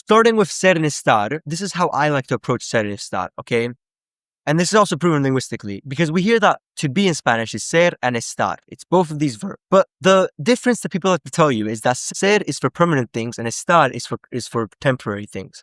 starting with ser and estar, this is how I like to approach ser and estar, okay? And this is also proven linguistically, because we hear that to be in Spanish is ser and estar. It's both of these verbs. But the difference that people like to tell you is that ser is for permanent things and estar is for temporary things.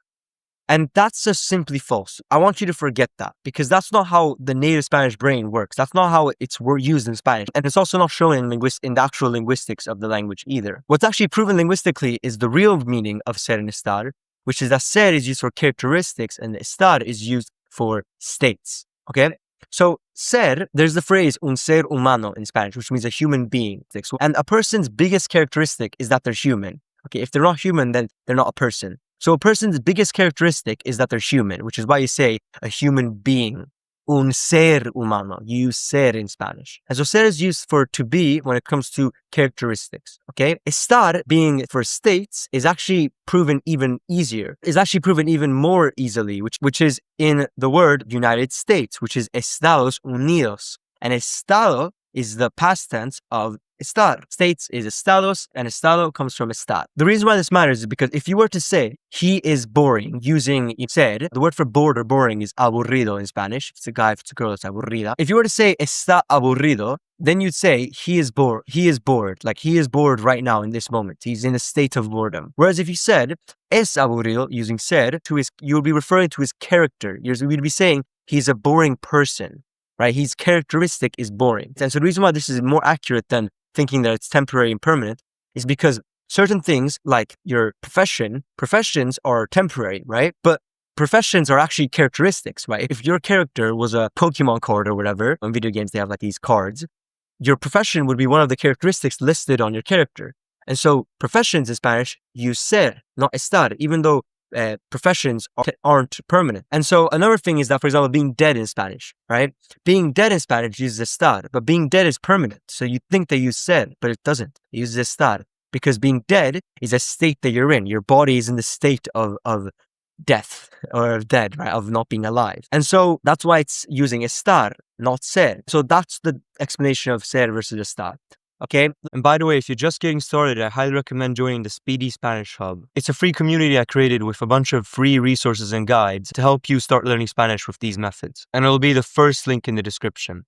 And that's just simply false. I want you to forget that, because that's not how the native Spanish brain works. That's not how it's used in Spanish. And it's also not shown in the actual linguistics of the language either. What's actually proven linguistically is the real meaning of ser and estar, which is that ser is used for characteristics and estar is used for states. Okay? So ser, there's the phrase un ser humano in Spanish, which means a human being. And a person's biggest characteristic is that they're human. Okay, if they're not human, then they're not a person. So a person's biggest characteristic is that they're human, which is why you say a human being. Un ser humano. You use ser in Spanish. And so ser is used for to be when it comes to characteristics. Okay? Estar, being for states, is actually proven even easier. Is actually proven even more easily, which is in the word United States, which is Estados Unidos. And estado is the past tense of estar. States is estados, and estado comes from estar. The reason why this matters is because if you were to say, he is boring, using ser, the word for bored or boring is aburrido in Spanish. If it's a guy, if it's a girl, it's aburrida. If you were to say, está aburrido, then you'd say, he is bored. He is bored. Like, he is bored right now in this moment. He's in a state of boredom. Whereas if you said, es aburrido, using ser, you would be referring to his character. You'd be saying, he's a boring person. Right? His characteristic is boring. And so the reason why this is more accurate than thinking that it's temporary and permanent is because certain things like your professions are temporary, right? But professions are actually characteristics, right? If your character was a Pokemon card or whatever, on video games they have like these cards, your profession would be one of the characteristics listed on your character. And so professions in Spanish use ser, not estar, even though professions aren't permanent. And so another thing is that, for example, being dead in Spanish, right? Being dead in Spanish uses estar, but being dead is permanent. So you think they use ser, but it doesn't. It uses estar because being dead is a state that you're in. Your body is in the state of death or dead, right? Of not being alive. And so that's why it's using estar, not ser. So that's the explanation of ser versus estar. Okay. And by the way, if you're just getting started, I highly recommend joining the Speedy Spanish Hub. It's a free community I created with a bunch of free resources and guides to help you start learning Spanish with these methods. And it'll be the first link in the description.